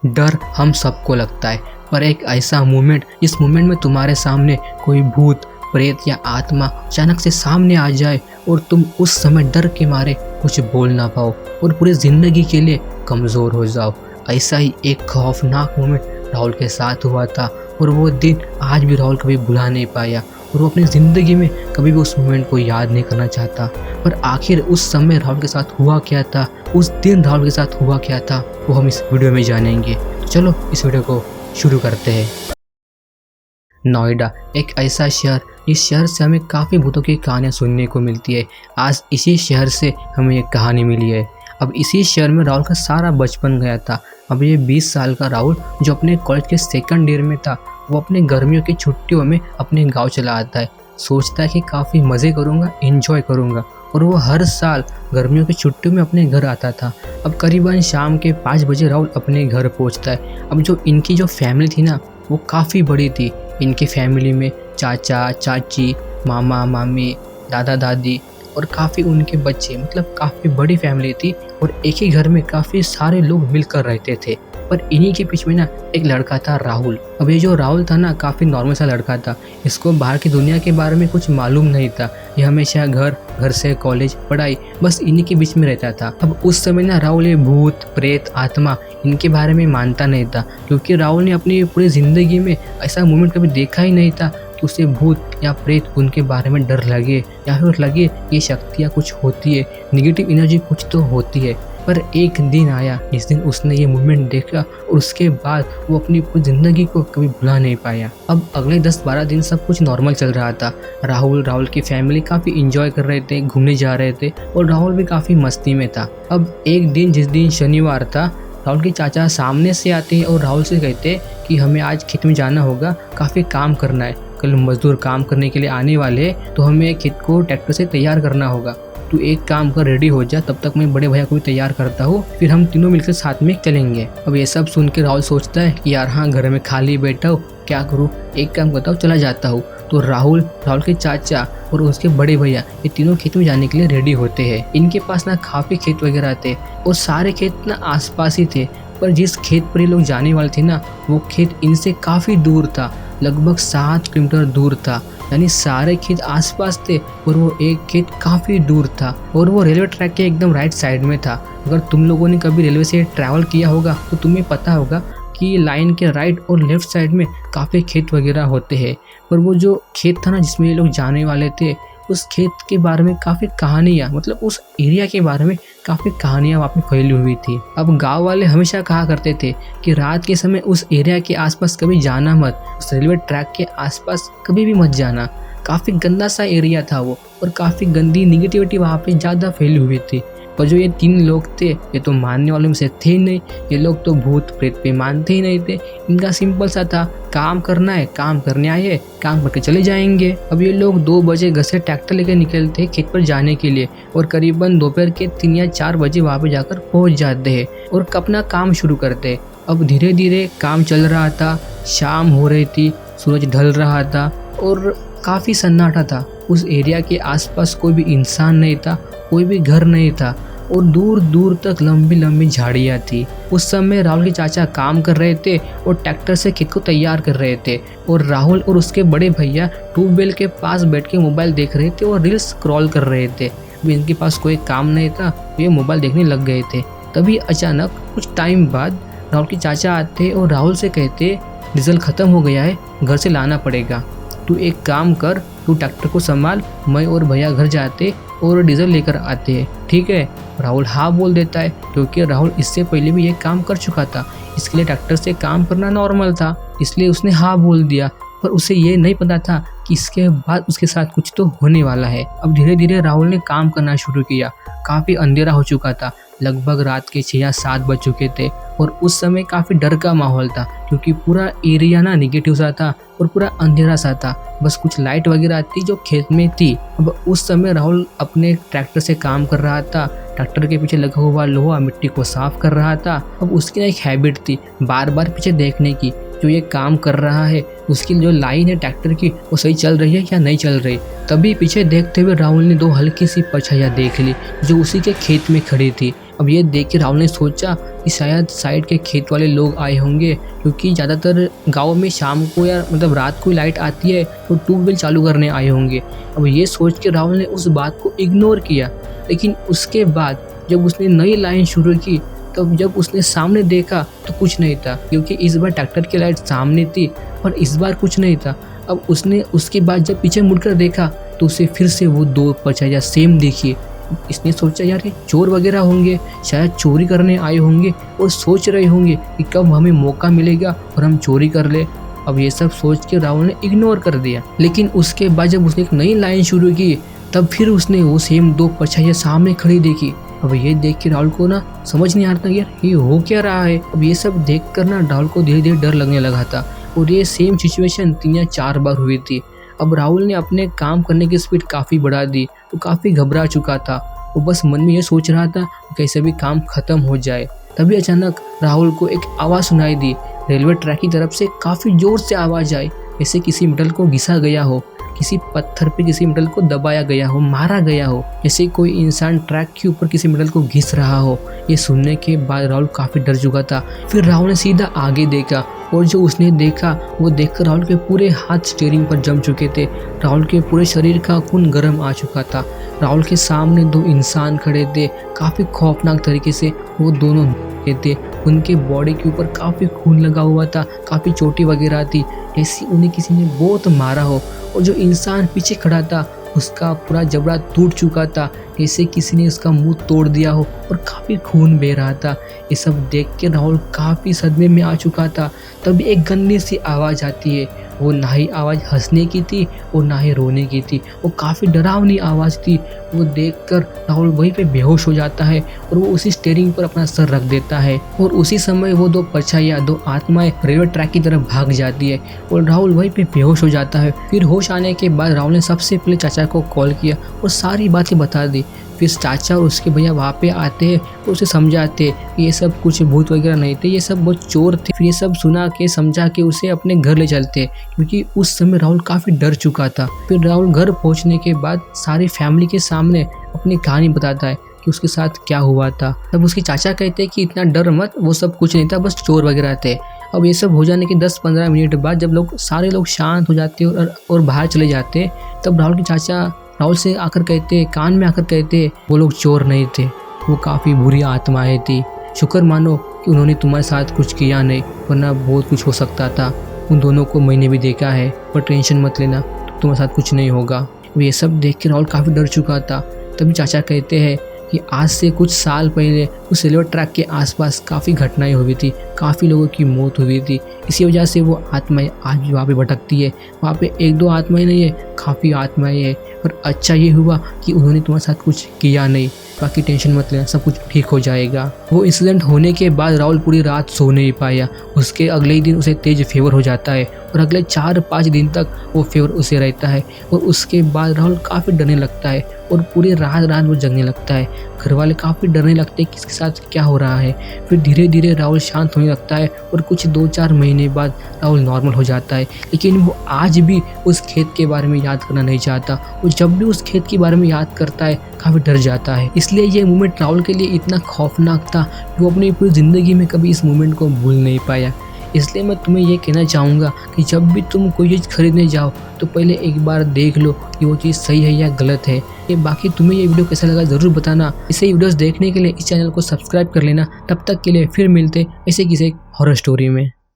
डर हम सबको लगता है, पर एक ऐसा मोमेंट, इस मोमेंट में तुम्हारे सामने कोई भूत, प्रेत या आत्मा अचानक से सामने आ जाए और तुम उस समय डर के मारे कुछ बोल ना पाओ और पूरी जिंदगी के लिए कमज़ोर हो जाओ। ऐसा ही एक खौफनाक मोमेंट राहुल के साथ हुआ था और वो दिन आज भी राहुल कभी भुला नहीं पाया और वो अपनी ज़िंदगी में कभी भी उस मोमेंट को याद नहीं करना चाहता। पर आखिर उस समय राहुल के साथ हुआ क्या था, उस दिन राहुल के साथ हुआ क्या था, वो हम इस वीडियो में जानेंगे। चलो इस वीडियो को शुरू करते हैं। नोएडा एक ऐसा शहर, इस शहर से हमें काफ़ी भूतों की कहानियाँ सुनने को मिलती है। आज इसी शहर से हमें एक कहानी मिली है। अब इसी शहर में राहुल का सारा बचपन गया था। अब ये 20 साल का राहुल जो अपने कॉलेज के सेकंड ईयर में था, वो अपने गर्मियों की छुट्टियों में अपने गांव चला आता है। सोचता है कि काफ़ी मज़े करूँगा, एंजॉय करूँगा, और वो हर साल गर्मियों की छुट्टियों में अपने घर आता था। अब करीबन शाम के 5 बजे राहुल अपने घर पहुँचता है। अब जो इनकी जो फैमिली थी ना, वो काफ़ी बड़ी थी। इनकी फैमिली में चाचा चाची, मामा मामी, दादा दादी और काफ़ी उनके बच्चे, मतलब काफ़ी बड़ी फैमिली थी और एक ही घर में काफ़ी सारे लोग मिलकर रहते थे। पर इन्हीं के बीच में ना एक लड़का था राहुल। अब ये जो राहुल था ना, काफ़ी नॉर्मल सा लड़का था। इसको बाहर की दुनिया के बारे में कुछ मालूम नहीं था। ये हमेशा घर से कॉलेज, पढ़ाई, बस इन्हीं के बीच में रहता था। अब उस समय ना राहुल ये भूत, प्रेत, आत्मा इनके बारे में मानता नहीं था, क्योंकि राहुल ने अपनी पूरी ज़िंदगी में ऐसा मोमेंट कभी देखा ही नहीं था कि उसे भूत या प्रेत उनके बारे में डर लगे या फिर लगे ये शक्तियाँ कुछ होती है, नेगेटिव एनर्जी कुछ तो होती है। पर एक दिन आया जिस दिन उसने ये मूवमेंट देखा और उसके बाद वो अपनी पूरी ज़िंदगी को कभी भुला नहीं पाया। अब अगले 10-12 दिन सब कुछ नॉर्मल चल रहा था। राहुल की फैमिली काफ़ी इंजॉय कर रहे थे, घूमने जा रहे थे और राहुल भी काफ़ी मस्ती में था। अब एक दिन, जिस दिन शनिवार था, राहुल के चाचा सामने से आते हैं और राहुल से कहते हैं कि हमें आज खेत में जाना होगा, काफ़ी काम करना है, कल मजदूर काम करने के लिए आने वाले हैं, तो हमें खेत को ट्रैक्टर से तैयार करना होगा। तू एक काम कर, रेडी हो जा, तब तक मैं बड़े भैया को भी तैयार करता हूँ, फिर हम तीनों मिलकर साथ में चलेंगे। अब ये सब सुन के राहुल सोचता है कि यार हाँ, घर में खाली बैठा हूँ, क्या करूँ, एक काम करता हूँ, चला जाता हूँ। तो राहुल के चाचा और उसके बड़े भैया ये तीनों खेत में जाने के लिए रेडी होते हैं। इनके पास ना काफ़ी खेत वगैरह थे और सारे खेत ना आसपास ही थे, पर जिस खेत पर ये लोग जाने वाले थे ना, वो खेत इनसे काफ़ी दूर था, लगभग 7 किलोमीटर दूर था। यानी सारे खेत आसपास थे और वो एक खेत काफ़ी दूर था और वो रेलवे ट्रैक के एकदम राइट साइड में था। अगर तुम लोगों ने कभी रेलवे से ट्रैवल किया होगा तो तुम्हें पता होगा कि लाइन के राइट और लेफ्ट साइड में काफ़ी खेत वगैरह होते हैं। पर वो जो खेत था ना जिसमें ये लोग जाने वाले थे, उस खेत के बारे में काफ़ी कहानियाँ, मतलब उस एरिया के बारे में काफ़ी कहानियाँ वहाँ पे फैली हुई थी। अब गांव वाले हमेशा कहा करते थे कि रात के समय उस एरिया के आसपास कभी जाना मत, उस रेलवे ट्रैक के आसपास कभी भी मत जाना। काफ़ी गंदा सा एरिया था वो और काफ़ी गंदी नेगेटिविटी वहाँ पे ज़्यादा फैली हुई थी। पर जो ये 3 लोग थे, ये तो मानने वालों में से थे ही नहीं। ये लोग तो भूत प्रेत पे मानते ही नहीं थे। इनका सिंपल सा था, काम करना है, काम करने आए, काम करके चले जाएंगे। अब ये लोग 2 बजे घर से ट्रैक्टर लेकर निकलते खेत पर जाने के लिए और करीबन दोपहर के 3 या 4 बजे वहाँ पे जाकर पहुँच जाते हैं और अपना काम शुरू करते। अब धीरे धीरे काम चल रहा था, शाम हो रही थी, सूरज ढल रहा था और काफ़ी सन्नाटा था। उस एरिया के आसपास कोई भी इंसान नहीं था, कोई भी घर नहीं था और दूर दूर तक लंबी लंबी झाड़ियाँ थी। उस समय राहुल के चाचा काम कर रहे थे और ट्रैक्टर से खेत को तैयार कर रहे थे और राहुल और उसके बड़े भैया ट्यूबवेल के पास बैठ के मोबाइल देख रहे थे और रील्स स्क्रॉल कर रहे थे। इनके पास कोई काम नहीं था, ये मोबाइल देखने लग गए थे। तभी अचानक कुछ टाइम बाद राहुल के चाचा आते और राहुल से कहते, डीजल ख़त्म हो गया है, घर से लाना पड़ेगा, तू एक काम कर, तू ट्रैक्टर को संभाल, मैं और भैया घर जाते और डीजल लेकर आते हैं, ठीक है। राहुल हाँ बोल देता है, क्योंकि राहुल इससे पहले भी ये काम कर चुका था, इसके लिए ट्रैक्टर से काम करना नॉर्मल था, इसलिए उसने हाँ बोल दिया। पर उसे ये नहीं पता था कि इसके बाद उसके साथ कुछ तो होने वाला है। अब धीरे धीरे राहुल ने काम करना शुरू किया। काफ़ी अंधेरा हो चुका था, लगभग रात के 6 या 7 बज चुके थे और उस समय काफ़ी डर का माहौल था, क्योंकि पूरा एरिया ना नेगेटिव सा था और पूरा अंधेरा सा था। बस कुछ लाइट वगैरह थी जो खेत में थी। अब उस समय राहुल अपने ट्रैक्टर से काम कर रहा था, ट्रैक्टर के पीछे लगा हुआ लोहा मिट्टी को साफ कर रहा था। अब उसकी ना एक हैबिट थी बार बार पीछे देखने की, जो ये काम कर रहा है उसकी जो लाइन है ट्रैक्टर की वो सही चल रही है या नहीं चल रही। तभी पीछे देखते हुए राहुल ने 2 हल्की सी परछाइयाँ देख ली जो उसी के खेत में खड़ी थी। अब ये देख के राहुल ने सोचा कि शायद साइड के खेत वाले लोग आए होंगे, क्योंकि ज़्यादातर गाँव में शाम को या मतलब रात को लाइट आती है तो ट्यूबवेल चालू करने आए होंगे। अब ये सोच के राहुल ने उस बात को इग्नोर किया। लेकिन उसके बाद जब उसने नई लाइन शुरू की, तब जब उसने सामने देखा तो कुछ नहीं था, क्योंकि इस बार ट्रैक्टर की लाइट सामने थी पर इस बार कुछ नहीं था। अब उसने उसके बाद जब पीछे मुड़कर देखा तो उसे फिर से वो दो परछाइयाँ सेम दिखी। इसने सोचा यार ये चोर वगैरह होंगे, शायद चोरी करने आए होंगे और सोच रहे होंगे कि कब हमें मौका मिलेगा और हम चोरी कर ले। अब ये सब सोच के राहुल ने इग्नोर कर दिया। लेकिन उसके बाद जब उसने एक नई लाइन शुरू की, तब फिर उसने वो सेम दो परछाइयाँ सामने खड़ी देखी। अब ये देख के राहुल को ना समझ नहीं आ रहा था यार ये हो क्या रहा है। अब ये सब देख कर ना राहुल को धीरे धीरे डर लगने लगा था और ये सेम सिचुएशन 3 या 4 बार हुई थी। अब राहुल ने अपने काम करने की स्पीड काफ़ी बढ़ा दी, वो काफ़ी घबरा चुका था। वो बस मन में ये सोच रहा था कि कैसे भी काम खत्म हो जाए। तभी अचानक राहुल को एक आवाज़ सुनाई दी। रेलवे ट्रैक की तरफ से काफ़ी ज़ोर से आवाज़ आई, जैसे किसी मेटल को घिसा गया हो, किसी पत्थर पे किसी मेटल को दबाया गया हो, मारा गया हो, जैसे कोई इंसान ट्रैक के ऊपर किसी मेटल को घिस रहा हो। ये सुनने के बाद राहुल काफ़ी डर चुका था। फिर राहुल ने सीधा आगे देखा और जो उसने देखा वो देखकर राहुल के पूरे हाथ स्टीयरिंग पर जम चुके थे। राहुल के पूरे शरीर का खून गर्म आ चुका था। राहुल के सामने 2 इंसान खड़े थे, काफ़ी खौफनाक तरीके से वो दोनों थे। उनके बॉडी के ऊपर काफ़ी खून लगा हुआ था, काफ़ी चोटी वगैरह थी, जैसे उन्हें किसी ने बहुत मारा हो। और जो इंसान पीछे खड़ा था उसका पूरा जबड़ा टूट चुका था, जैसे किसी ने उसका मुंह तोड़ दिया हो और काफ़ी खून बह रहा था। ये सब देख के राहुल काफ़ी सदमे में आ चुका था। तभी एक गंदी सी आवाज़ आती है। वो ना ही आवाज़ हंसने की थी और ना ही रोने की थी, वो काफ़ी डरावनी आवाज़ थी। वो देखकर राहुल वहीं पे बेहोश हो जाता है और वो उसी स्टीयरिंग पर अपना सर रख देता है। और उसी समय वो 2 परछाइयाँ, 2 आत्माएं रेलवे ट्रैक की तरफ भाग जाती है और राहुल वहीं पे बेहोश हो जाता है। फिर होश आने के बाद राहुल ने सबसे पहले चाचा को कॉल किया और सारी बातें बता दी। फिर चाचा और उसके भैया वहाँ पे आते हैं और उसे समझाते कि ये सब कुछ भूत वगैरह नहीं थे, ये सब बहुत चोर थे। फिर ये सब सुना के समझा के उसे अपने घर ले चलते, क्योंकि उस समय राहुल काफ़ी डर चुका था। फिर राहुल घर पहुँचने के बाद सारी फैमिली के सामने अपनी कहानी बताता है कि उसके साथ क्या हुआ था। तब उसके चाचा कहते हैं कि इतना डर मत, वो सब कुछ नहीं था, बस चोर वगैरह थे। अब ये सब हो जाने के 10-15 मिनट बाद जब सारे लोग शांत हो जाते और बाहर चले जाते, तब राहुल के चाचा राहुल से आकर कहते, कान में आकर कहते, वो लोग चोर नहीं थे, वो काफ़ी बुरी आत्माएं थी। शुक्र मानो कि उन्होंने तुम्हारे साथ कुछ किया नहीं, वरना बहुत कुछ हो सकता था। उन दोनों को मैंने भी देखा है, पर टेंशन मत लेना, तुम्हारे साथ कुछ नहीं होगा। ये सब देख के राहुल काफ़ी डर चुका था। तभी चाचा कहते हैं कि आज से कुछ साल पहले उस रेलवे ट्रैक के आसपास काफ़ी घटनाएं हुई थी, काफ़ी लोगों की मौत हुई थी। इसी वजह से वो आत्माएं आज भी वहाँ पे भटकती है। वहाँ पे 1-2 आत्माएं नहीं है, काफ़ी आत्माएं हैं। पर अच्छा ये हुआ कि उन्होंने तुम्हारे साथ कुछ किया नहीं, बाकी टेंशन मत लेना, सब कुछ ठीक हो जाएगा। वो इंसिडेंट होने के बाद राहुल पूरी रात सो नहीं पाया। उसके अगले ही दिन उसे तेज फीवर हो जाता है और अगले 4-5 दिन तक वो फीवर उसे रहता है। और उसके बाद राहुल काफ़ी डरने लगता है और पूरी रात वो जगने लगता है। घर वाले काफ़ी डरने लगते हैं कि इसके साथ क्या हो रहा है। फिर धीरे धीरे राहुल शांत होने लगता है और कुछ 2-4 महीने बाद राहुल नॉर्मल हो जाता है। लेकिन वो आज भी उस खेत के बारे में याद करना नहीं चाहता। वो जब भी उस खेत के बारे में याद करता है काफ़ी डर जाता है। इसलिए ये मोमेंट राहुल के लिए इतना खौफनाक था कि वो अपनी पूरी ज़िंदगी में कभी इस मोमेंट को भूल नहीं पाया। इसलिए मैं तुम्हें ये कहना चाहूँगा कि जब भी तुम कोई चीज़ खरीदने जाओ तो पहले एक बार देख लो कि वो चीज़ सही है या गलत है। ये बाकी तुम्हें ये वीडियो कैसा लगा ज़रूर बताना। इसे वीडियोस देखने के लिए इस चैनल को सब्सक्राइब कर लेना। तब तक के लिए फिर मिलते ऐसे किसी हॉरर स्टोरी में।